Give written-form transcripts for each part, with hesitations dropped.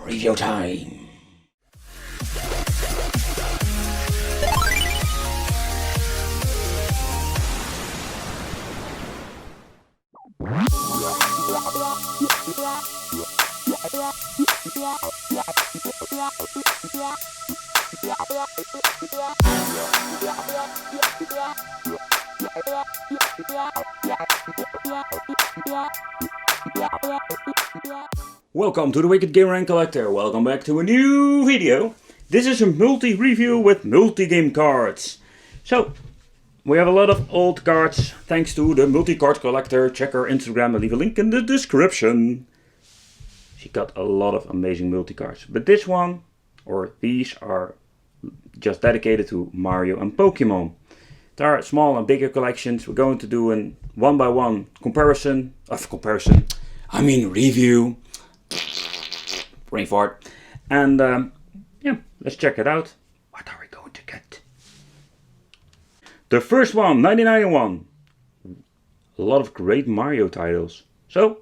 Review time! Welcome to the Wicked Gamer and Collector. Welcome back to a new video. This is a multi-review with multi-game cards. So, we have a lot of old cards thanks to the multi-card collector. Check her Instagram, I'll leave a link in the description. She got a lot of amazing multi-cards. But this one, or these, are just dedicated to Mario and Pokemon. There are small and bigger collections. We're going to do a one-by-one review. Brain fart. And yeah, let's check it out. What are we going to get? The first one, 1991. A lot of great Mario titles. So,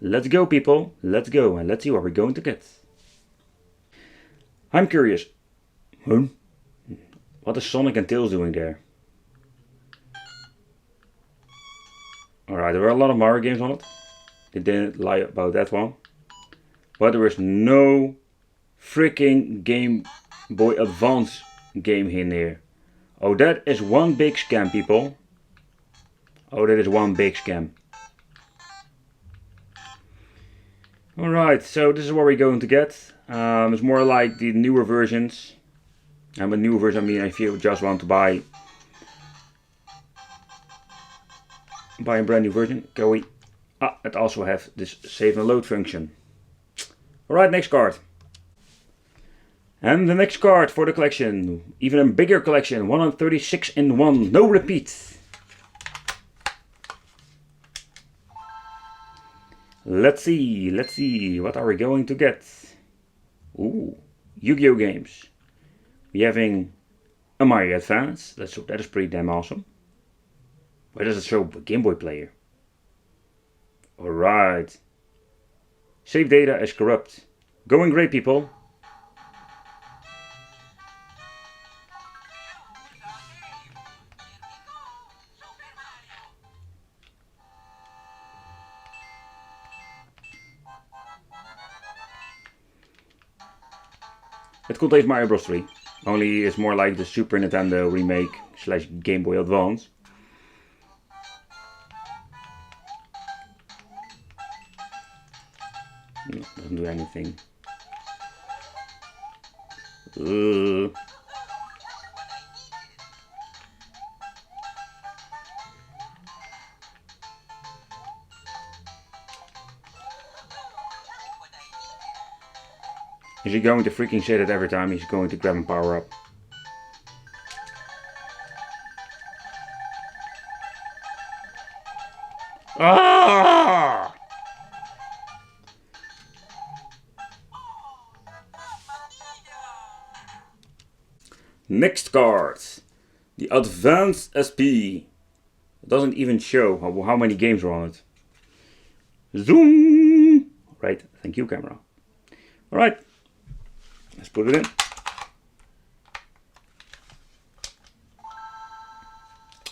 let's go people. Let's go and let's see what we're going to get. I'm curious. What is Sonic and Tails doing there? Alright, there were a lot of Mario games on it. They didn't lie about that one. But there is no freaking Game Boy Advance game in here. Oh, that is one big scam, people. Oh, that is one big scam. Alright, so this is what we're going to get. It's more like the newer versions. And with newer version, I mean if you just want to buy a brand new version. It also has this save and load function. Alright, next card. And the next card for the collection, even a bigger collection, 136 in 1, no repeat. Let's see, what are we going to get? Ooh, Yu-Gi-Oh games. We're having a Mario Advance, that is pretty damn awesome. Why does it show a Game Boy player? Alright. Save data is corrupt. Going great, people. It contains Mario Bros. 3. Only it's more like the Super Nintendo remake / Game Boy Advance. No, doesn't do anything. Is he going to freaking say that every time he's going to grab and power up? Ah! Next card, the Advanced SP. It doesn't even show how many games are on it. Zoom! Right, thank you camera. Alright, let's put it in.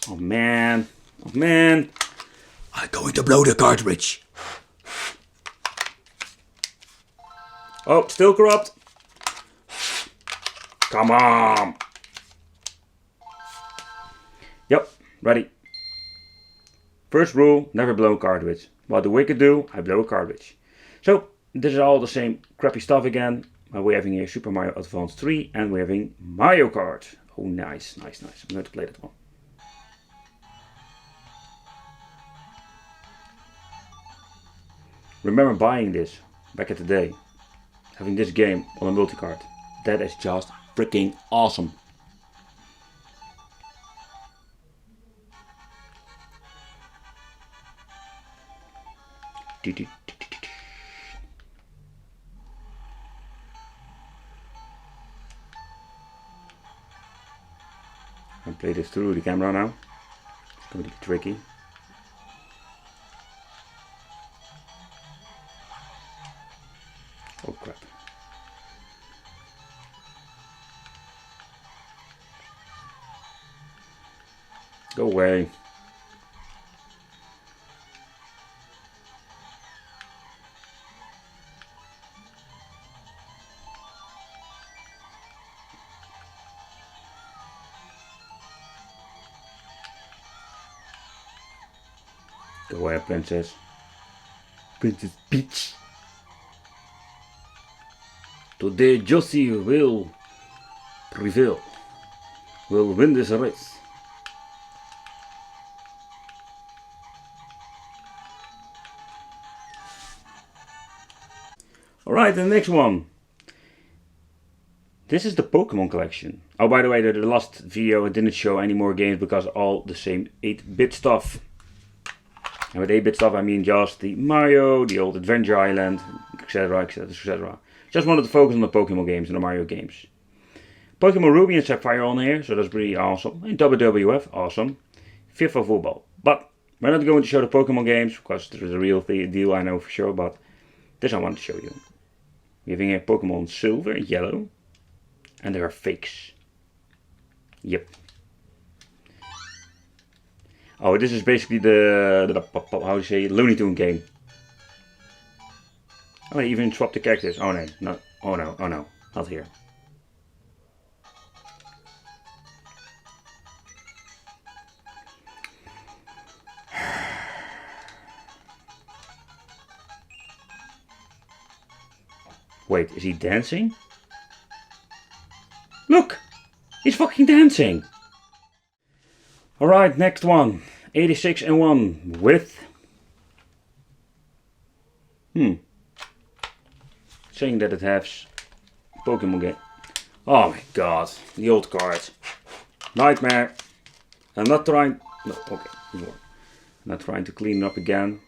Oh man, I'm going to blow the cartridge. Oh, still corrupt. Come on. Yep, ready. First rule, never blow a cartridge. What do Wicked do? I blow a cartridge. So, this is all the same crappy stuff again. We're having here Super Mario Advance 3 and we're having Mario Kart. Oh, nice. I'm going to play that one. Remember buying this back in the day. Having this game on a multi-card. That is just freaking awesome. I'll play this through the camera now. It's going to be tricky. Oh crap. Go away. Go away, princess. Princess Peach. Today Josie will prevail. Will win this race. Alright, the next one. This is the Pokemon collection. Oh, by the way, the last video I didn't show any more games because all the same 8-bit stuff. And with 8-bit stuff I mean just the Mario, the old Adventure Island, etc, etc, etc. Just wanted to focus on the Pokemon games and the Mario games. Pokemon Ruby and Sapphire on here, so that's pretty awesome. And WWF, awesome. FIFA football. But we're not going to show the Pokemon games because there's a real deal, I know for sure, but this I want to show you. We have here Pokemon Silver and Yellow. And there are fakes. Yep. Oh, this is basically the how do you say, Looney Tune game. Oh, I even swapped the characters. Oh no, no, oh no, oh no, not here. Wait, is he dancing? Look! He's fucking dancing! Alright, next one. 86 and 1 with... saying that it has Pokemon game. Oh my god, the old card. Nightmare. I'm not trying... No, okay, ignore. I'm not trying to clean it up again.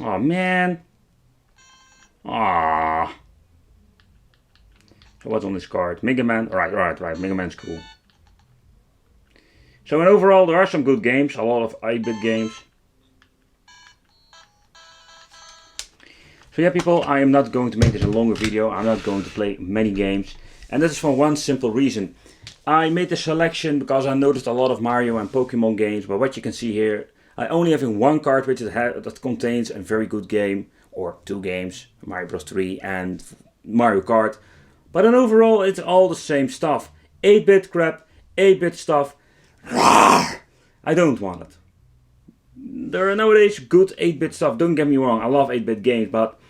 Oh man. Ah. So what's on this card? Mega Man. Right. Mega Man's cool. So in overall, there are some good games. A lot of 8-bit games. So yeah, people, I am not going to make this a longer video. I'm not going to play many games. And this is for one simple reason. I made this selection because I noticed a lot of Mario and Pokemon games. But what you can see here, I only have in one cartridge that contains a very good game. Or 2 games, Mario Bros 3 and Mario Kart. But in overall, it's all the same stuff. 8-bit crap, 8-bit stuff. I don't want it. There are nowadays good 8-bit stuff, don't get me wrong, I love 8-bit games, but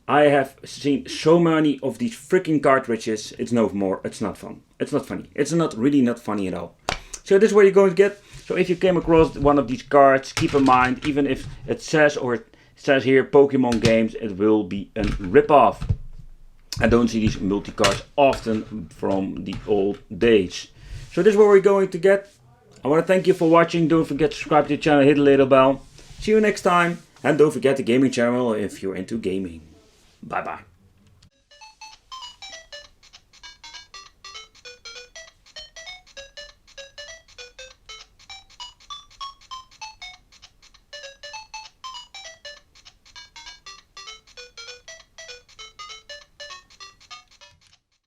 I have seen so many of these freaking cartridges, it's no more, it's not fun. It's not funny. It's really not funny at all. So this is what you're going to get. So if you came across one of these cards, keep in mind, even if it says here Pokemon games, it will be a rip-off. I don't see these multi-cards often from the old days. So this is what we're going to get. I want to thank you for watching. Don't forget to subscribe to the channel, hit the little bell. See you next time. And don't forget the gaming channel if you're into gaming. Bye bye.